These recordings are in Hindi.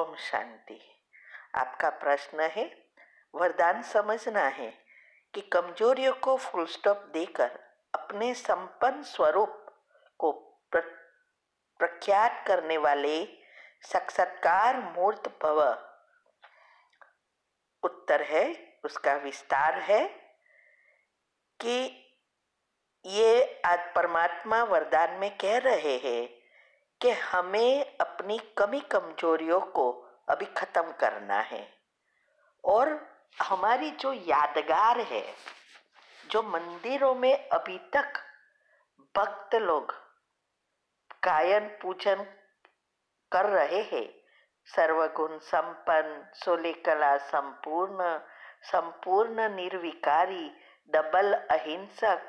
ओम शांति। आपका प्रश्न है, वरदान समझना है कि कमजोरियों को फुल स्टॉप देकर अपने संपन्न स्वरूप को प्रख्यात करने वाले साक्षात्कार मूर्त भव। उत्तर है, उसका विस्तार है कि ये आज परमात्मा वरदान में कह रहे हैं कि हमें अपनी कमी कमजोरियों को अभी खत्म करना है और हमारी जो यादगार है, जो मंदिरों में अभी तक भक्त लोग गायन पूजन कर रहे हैं, सर्वगुण संपन्न, 16 कला संपूर्ण, संपूर्ण निर्विकारी, डबल अहिंसक,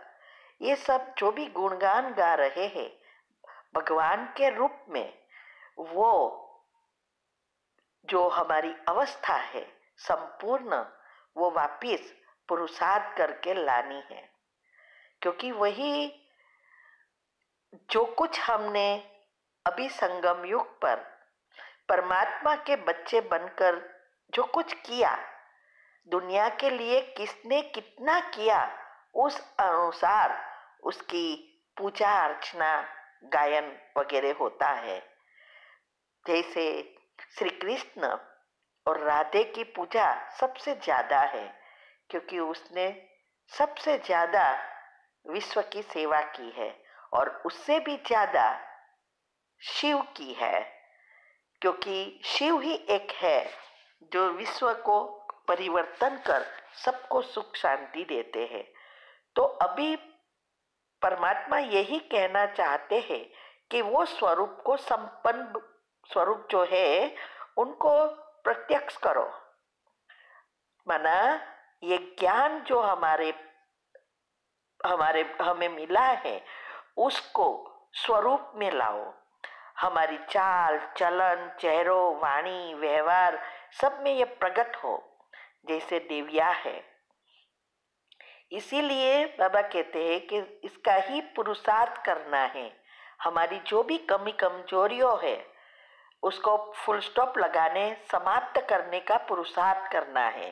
ये सब जो भी गुणगान गा रहे हैं भगवान के रूप में, वो जो हमारी अवस्था है संपूर्ण, वो वापिस पुरुषार्थ करके लानी है। क्योंकि वही जो कुछ हमने अभी संगम युग पर परमात्मा के बच्चे बनकर जो कुछ किया, दुनिया के लिए किसने कितना किया, उस अनुसार उसकी पूजा अर्चना गायन वगैरह होता है। जैसे श्री कृष्ण और राधे की पूजा सबसे ज्यादा है, क्योंकि उसने सबसे ज्यादा विश्व की सेवा की है, और उससे भी ज्यादा शिव की है, क्योंकि शिव ही एक है जो विश्व को परिवर्तन कर सबको सुख शांति देते हैं। तो अभी परमात्मा यही कहना चाहते हैं कि वो स्वरूप को, संपन्न स्वरूप जो है, उनको प्रत्यक्ष करो। माना ये ज्ञान जो हमें मिला है, उसको स्वरूप में लाओ। हमारी चाल चलन, चेहरों, वाणी, व्यवहार सब में ये प्रकट हो जैसे दिव्या है। इसीलिए बाबा कहते हैं कि इसका ही पुरुषार्थ करना है। हमारी जो भी कमी कमजोरियों है उसको फुल स्टॉप लगाने, समाप्त करने का पुरुषार्थ करना है।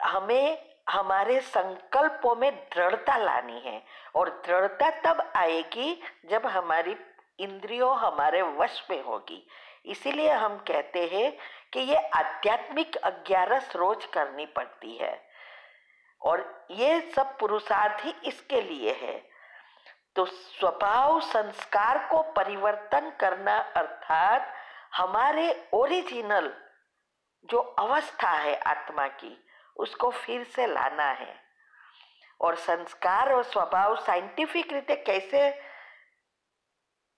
हमें हमारे संकल्पों में दृढ़ता लानी है, और दृढ़ता तब आएगी जब हमारी इंद्रियों हमारे वश में होगी। इसीलिए हम कहते हैं कि ये आध्यात्मिक 11 रोज करनी पड़ती है, और ये सब पुरुषार्थ ही इसके लिए है। तो स्वभाव संस्कार को परिवर्तन करना अर्थात हमारे ओरिजिनल जो अवस्था है आत्मा की, उसको फिर से लाना है। और संस्कार और स्वभाव साइंटिफिक रीते कैसे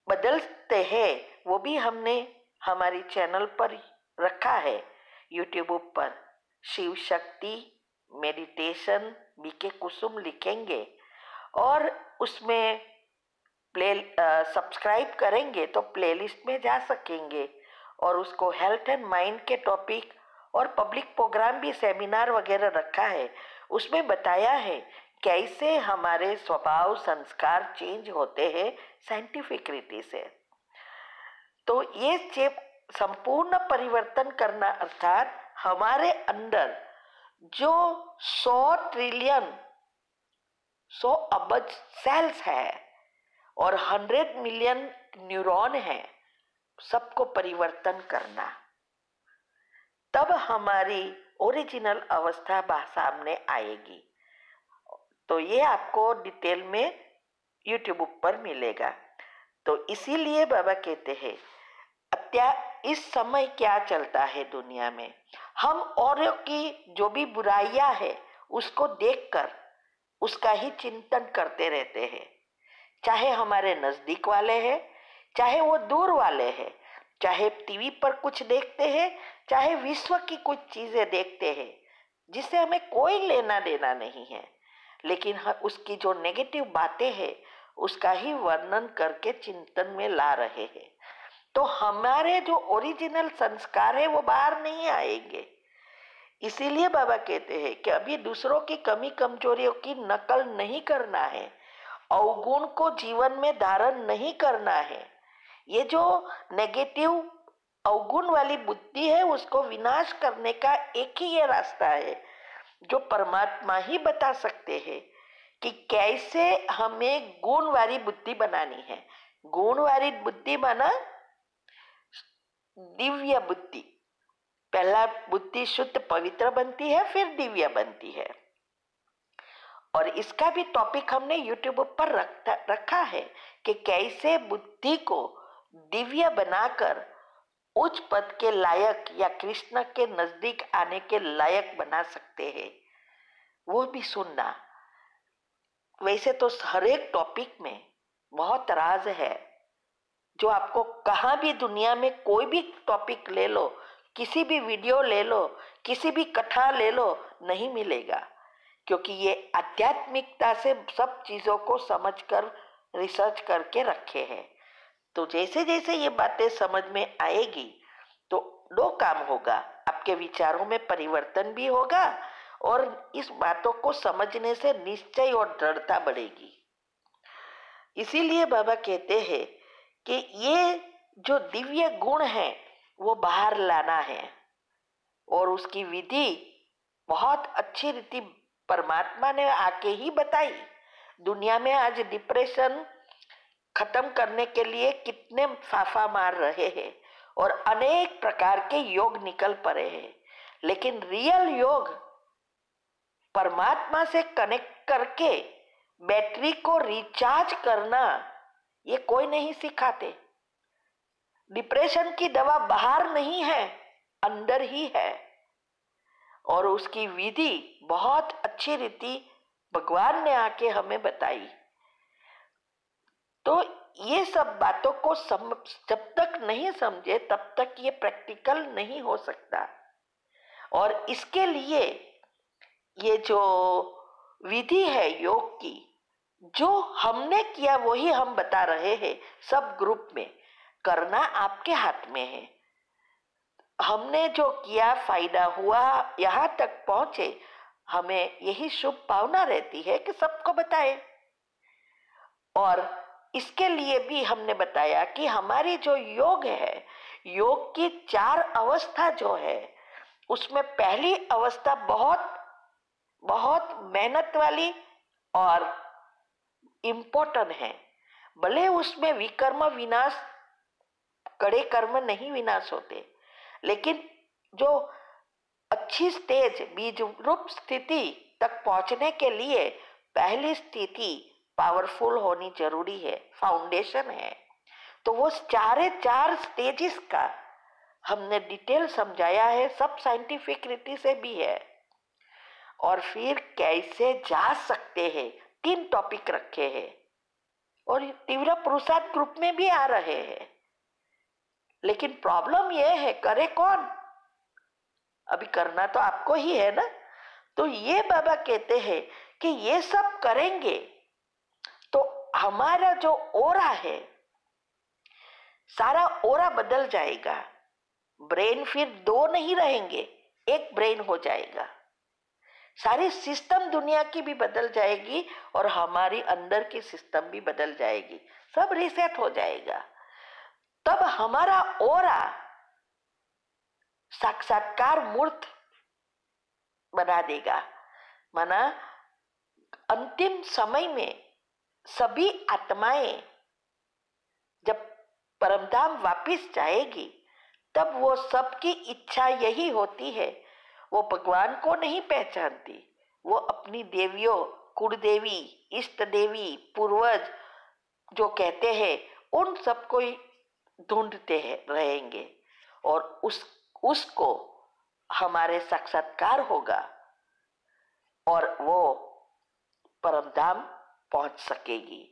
बदलते हैं वो भी हमने हमारी चैनल पर रखा है, यूट्यूब पर। शिव शक्ति मेडिटेशन बीके कुसुम लिखेंगे और उसमें सब्सक्राइब करेंगे तो प्लेलिस्ट में जा सकेंगे, और उसको हेल्थ एंड माइंड के टॉपिक और पब्लिक प्रोग्राम भी, सेमिनार वगैरह रखा है। उसमें बताया है कैसे हमारे स्वभाव संस्कार चेंज होते हैं साइंटिफिक रीति से। तो ये संपूर्ण परिवर्तन करना अर्थात हमारे अंदर जो 100 ट्रिलियन 100 अरब सेल्स है और 100 मिलियन न्यूरॉन है, सबको परिवर्तन करना, तब हमारी ओरिजिनल अवस्था सामने आएगी। तो ये आपको डिटेल में यूट्यूब पर मिलेगा। तो इसीलिए बाबा कहते हैं, इस समय क्या चलता है दुनिया में, हम औरों की जो भी बुराइयां है उसको देखकर उसका ही चिंतन करते रहते हैं। चाहे हमारे नजदीक वाले हैं, चाहे वो दूर वाले हैं, चाहे टीवी पर कुछ देखते हैं, चाहे विश्व की कुछ चीजें देखते हैं जिससे हमें कोई लेना देना नहीं है, लेकिन उसकी जो नेगेटिव बातें हैं उसका ही वर्णन करके चिंतन में ला रहे हैं। तो हमारे जो ओरिजिनल संस्कार है वो बाहर नहीं आएंगे। इसीलिए बाबा कहते हैं कि अभी दूसरों की कमी कमजोरियों की नकल नहीं करना है, अवगुण को जीवन में धारण नहीं करना है। ये जो नेगेटिव अवगुण वाली बुद्धि है उसको विनाश करने का एक ही ये रास्ता है जो परमात्मा ही बता सकते हैं कि कैसे हमें गुण वाली बुद्धि बनानी है। गुण वाली बुद्धि माना दिव्य बुद्धि। पहला बुद्धि शुद्ध पवित्र बनती है, फिर दिव्य बनती है। और इसका भी टॉपिक हमने यूट्यूब पर रखा है कि कैसे बुद्धि को दिव्य बनाकर उच्च पद के लायक या कृष्ण के नजदीक आने के लायक बना सकते हैं, वो भी सुनना। वैसे तो हर एक टॉपिक में बहुत राज है जो आपको कहाँ भी दुनिया में कोई भी टॉपिक ले लो, किसी भी वीडियो ले लो, किसी भी कथा ले लो, नहीं मिलेगा, क्योंकि ये आध्यात्मिकता से सब चीजों को समझकर रिसर्च करके रखे हैं। तो जैसे जैसे ये बातें समझ में आएगी तो दो काम होगा, आपके विचारों में परिवर्तन भी होगा और इस बातों को समझने से निश्चय और दृढ़ता बढ़ेगी। इसीलिए बाबा कहते हैं कि ये जो दिव्य गुण है वो बाहर लाना है और उसकी विधि बहुत अच्छी रीति परमात्मा ने आके ही बताई। दुनिया में आज डिप्रेशन खत्म करने के लिए कितने फाफा मार रहे हैं और अनेक प्रकार के योग निकल पड़े हैं, लेकिन रियल योग परमात्मा से कनेक्ट करके बैटरी को रिचार्ज करना ये कोई नहीं सिखाते। डिप्रेशन की दवा बाहर नहीं है, अंदर ही है और उसकी विधि बहुत अच्छी रीति भगवान ने आके हमें बताई। तो ये सब बातों को जब तक नहीं समझे तब तक ये प्रैक्टिकल नहीं हो सकता। और इसके लिए ये जो विधि है योग की, जो हमने किया वही हम बता रहे हैं। सब ग्रुप में करना आपके हाथ में है। हमने जो किया फायदा हुआ, यहाँ तक पहुंचे, हमें यही शुभ भावना रहती है कि सबको बताए। और इसके लिए भी हमने बताया कि हमारी जो योग है, योग की 4 अवस्था जो है, उसमें पहली अवस्था बहुत बहुत मेहनत वाली और इम्पोर्टेंट है। भले उसमें विकर्म विनाश, कड़े कर्म नहीं विनाश होते, लेकिन जो अच्छी स्टेज बीज रूप स्थिति तक पहुंचने के लिए पहली स्थिति पावरफुल होनी जरूरी है, फाउंडेशन है। तो वो 4 स्टेजेस का हमने डिटेल समझाया है, सब साइंटिफिक रीति से भी है। और फिर कैसे जा सकते हैं, 3 टॉपिक रखे हैं और तीव्र पुरुषार्थ ग्रुप में भी आ रहे हैं। लेकिन प्रॉब्लम यह है, करे कौन? अभी करना तो आपको ही है ना। तो ये बाबा कहते हैं कि ये सब करेंगे तो हमारा जो ओरा है, सारा ओरा बदल जाएगा। ब्रेन फिर 2 नहीं रहेंगे, एक ब्रेन हो जाएगा। सारी सिस्टम दुनिया की भी बदल जाएगी और हमारी अंदर की सिस्टम भी बदल जाएगी, सब रीसेट हो जाएगा। तब हमारा ओरा साक्षात्कार मूर्त बना देगा। माना अंतिम समय में सभी आत्माएं जब परमधाम वापिस जाएगी, तब वो सबकी इच्छा यही होती है, वो भगवान को नहीं पहचानती, वो अपनी देवियों, कुलदेवी, इष्ट देवी, पूर्वज जो कहते हैं, उन सबको ढूंढते रहेंगे और उसको हमारे साक्षात्कार होगा और वो परमधाम पहुंच सकेगी।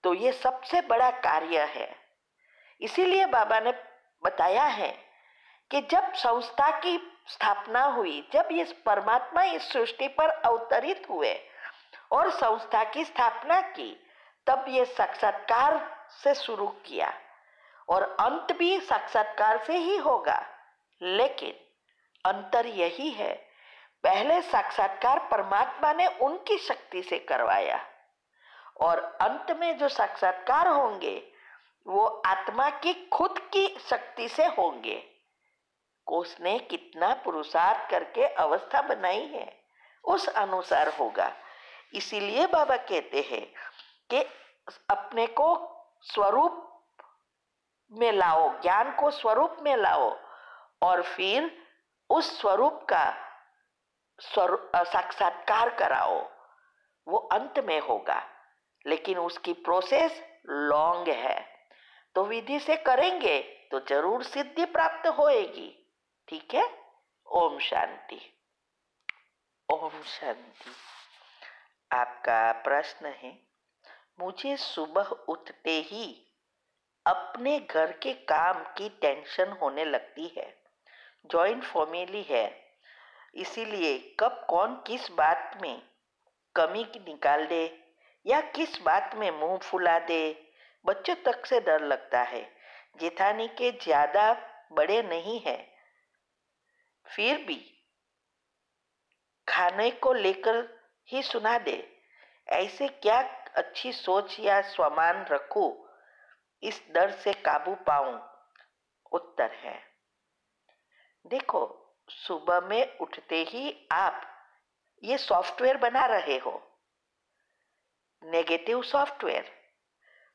तो ये सबसे बड़ा कार्य है। इसीलिए बाबा ने बताया है कि जब संस्था की स्थापना हुई, जब ये परमात्मा इस सृष्टि पर अवतरित हुए और संस्था की स्थापना की, तब ये साक्षात्कार से शुरू किया और अंत भी साक्षात्कार से ही होगा। लेकिन अंतर यही है, पहले साक्षात्कार परमात्मा ने उनकी शक्ति से करवाया और अंत में जो साक्षात्कार होंगे वो आत्मा की खुद की शक्ति से होंगे। उसने कितना पुरुषार्थ करके अवस्था बनाई है उस अनुसार होगा। इसीलिए बाबा कहते हैं कि अपने को स्वरूप में लाओ, ज्ञान को स्वरूप में लाओ और फिर उस स्वरूप का साक्षात्कार कराओ। वो अंत में होगा, लेकिन उसकी प्रोसेस लॉन्ग है। तो विधि से करेंगे तो जरूर सिद्धि प्राप्त होएगी। ठीक है। ओम शांति। ओम शांति। आपका प्रश्न है, मुझे सुबह उठते ही अपने घर के काम की टेंशन होने लगती है। जॉइंट फैमिली है, इसीलिए कब कौन किस बात में कमी निकाल दे या किस बात में मुंह फुला दे, बच्चों तक से डर लगता है। जेठानी के ज्यादा बड़े नहीं है, फिर भी खाने को लेकर ही सुना दे। ऐसे क्या अच्छी सोच या स्वमान रखूं, इस डर से काबू पाऊं। उत्तर है, देखो, सुबह में उठते ही आप ये सॉफ्टवेयर बना रहे हो, नेगेटिव सॉफ्टवेयर,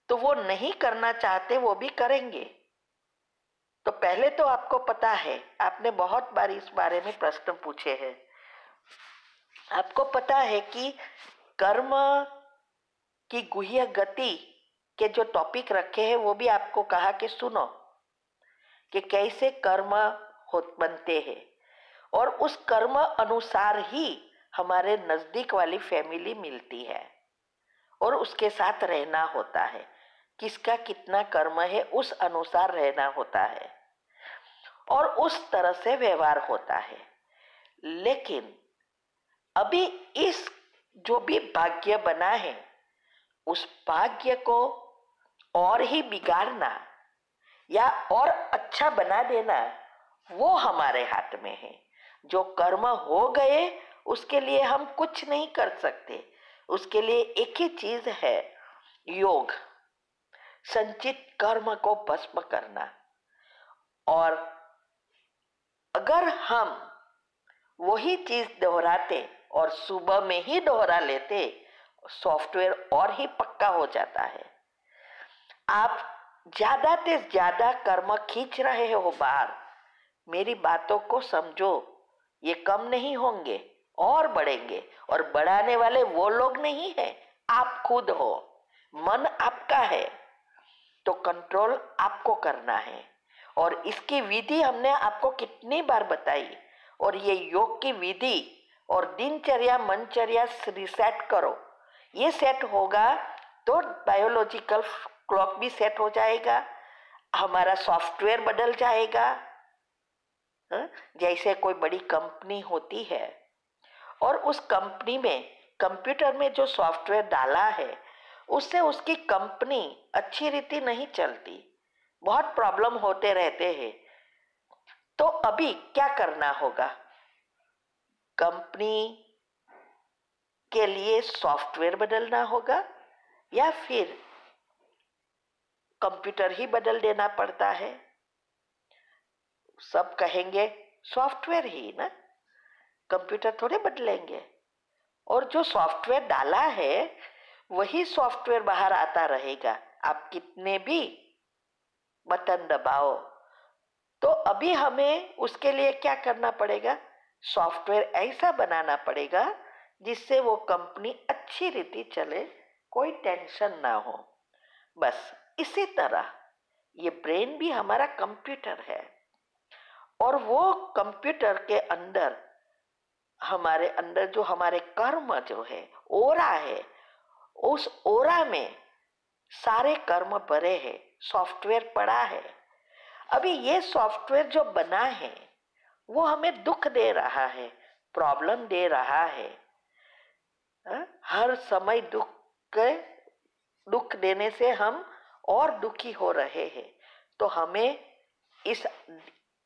तो वो नहीं करना चाहते वो भी करेंगे। तो पहले तो आपको पता है, आपने बहुत बार इस बारे में प्रश्न पूछे हैं, आपको पता है कि कर्म की गुह्य गति के जो टॉपिक रखे हैं वो भी आपको कहा कि सुनो कि कैसे कर्म बनते हैं और उस कर्म अनुसार ही हमारे नजदीक वाली फैमिली मिलती है और उसके साथ रहना होता है। किसका कितना कर्म है उस अनुसार रहना होता है और उस तरह से व्यवहार होता है। लेकिन अभी इस जो भी भाग्य बना है उस भाग्य को और ही बिगाड़ना या और अच्छा बना देना वो हमारे हाथ में है। जो कर्म हो गए उसके लिए हम कुछ नहीं कर सकते। उसके लिए एक ही चीज है, योग, संचित कर्म को भस्म करना। और अगर हम वही चीज दोहराते और सुबह में ही दोहरा लेते, सॉफ्टवेयर और ही पक्का हो जाता है। आप ज्यादा से ज्यादा कर्म खींच रहे हो बाहर, मेरी बातों को समझो, ये कम नहीं होंगे और बढ़ेंगे। और बढ़ाने वाले वो लोग नहीं है, आप खुद हो। मन आपका है तो कंट्रोल आपको करना है। और इसकी विधि हमने आपको कितनी बार बताई। और ये योग की विधि और दिनचर्या मनचर्या रिसेट करो, ये सेट होगा तो बायोलॉजिकल क्लॉक भी सेट हो जाएगा, हमारा सॉफ्टवेयर बदल जाएगा। जैसे कोई बड़ी कंपनी होती है और उस कंपनी में कंप्यूटर में जो सॉफ्टवेयर डाला है उससे उसकी कंपनी अच्छी रीति नहीं चलती, बहुत प्रॉब्लम होते रहते हैं। तो अभी क्या करना होगा, कंपनी के लिए सॉफ्टवेयर बदलना होगा या फिर कंप्यूटर ही बदल देना पड़ता है। सब कहेंगे सॉफ्टवेयर ही ना, कंप्यूटर थोड़े बदलेंगे। और जो सॉफ्टवेयर डाला है वही सॉफ्टवेयर बाहर आता रहेगा, आप कितने भी बटन दबाओ। तो अभी हमें उसके लिए क्या करना पड़ेगा, सॉफ्टवेयर ऐसा बनाना पड़ेगा जिससे वो कंपनी अच्छी रीति चले, कोई टेंशन ना हो। बस इसी तरह ये ब्रेन भी हमारा कंप्यूटर है और वो कंप्यूटर के अंदर हमारे अंदर जो हमारे कर्म जो है, ओरा है, उस ओरा में सारे कर्म भरे हैं, सॉफ्टवेयर पड़ा है। अभी ये सॉफ्टवेयर जो बना है वो हमें दुख दे रहा है, प्रॉब्लम दे रहा है। हर समय दुख देने से हम और दुखी हो रहे हैं। तो हमें इस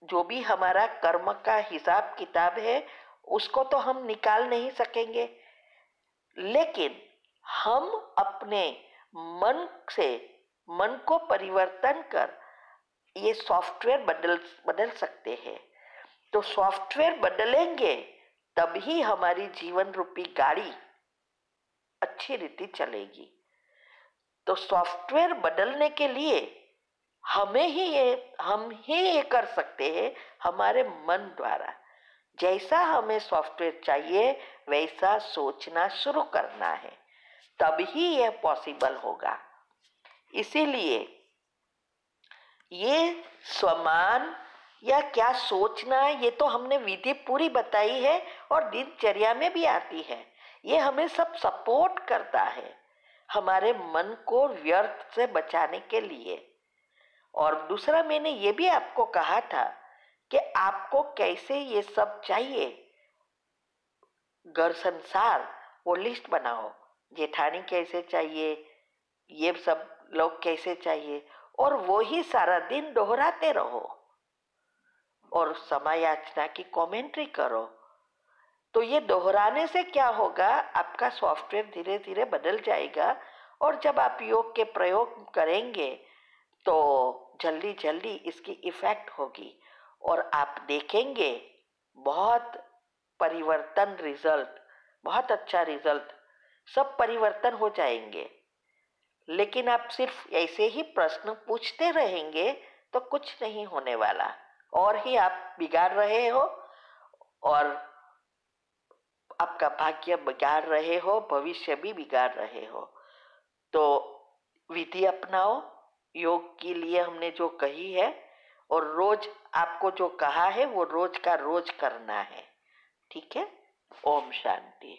जो भी हमारा कर्म का हिसाब किताब है उसको तो हम निकाल नहीं सकेंगे, लेकिन हम अपने मन से मन को परिवर्तन कर ये सॉफ्टवेयर बदल सकते हैं। तो सॉफ्टवेयर बदलेंगे तभी हमारी जीवन रूपी गाड़ी अच्छी रीति चलेगी। तो सॉफ्टवेयर बदलने के लिए हम ही ये कर सकते हैं हमारे मन द्वारा। जैसा हमें सॉफ्टवेयर चाहिए वैसा सोचना शुरू करना है, तभी यह पॉसिबल होगा। इसीलिए ये स्वमान या क्या सोचना, ये तो हमने विधि पूरी बताई है और दिनचर्या में भी आती है। ये हमें सब सपोर्ट करता है हमारे मन को व्यर्थ से बचाने के लिए। और दूसरा मैंने ये भी आपको कहा था कि आपको कैसे ये सब चाहिए, घर संसार वो लिस्ट बनाओ। जेठानी कैसे चाहिए, ये सब लोग कैसे चाहिए, और वो ही सारा दिन दोहराते रहो और समायाचना की कमेंट्री करो। तो ये दोहराने से क्या होगा, आपका सॉफ्टवेयर धीरे धीरे बदल जाएगा। और जब आप योग के प्रयोग करेंगे तो जल्दी जल्दी इसकी इफेक्ट होगी और आप देखेंगे बहुत परिवर्तन, रिजल्ट बहुत अच्छा रिजल्ट, सब परिवर्तन हो जाएंगे। लेकिन आप सिर्फ ऐसे ही प्रश्न पूछते रहेंगे तो कुछ नहीं होने वाला, और ही आप बिगाड़ रहे हो और आपका भाग्य बिगाड़ रहे हो, भविष्य भी बिगाड़ रहे हो। तो विधि अपनाओ योग के लिए हमने जो कही है, और रोज आपको जो कहा है वो रोज का रोज करना है। ठीक है। ओम शांति।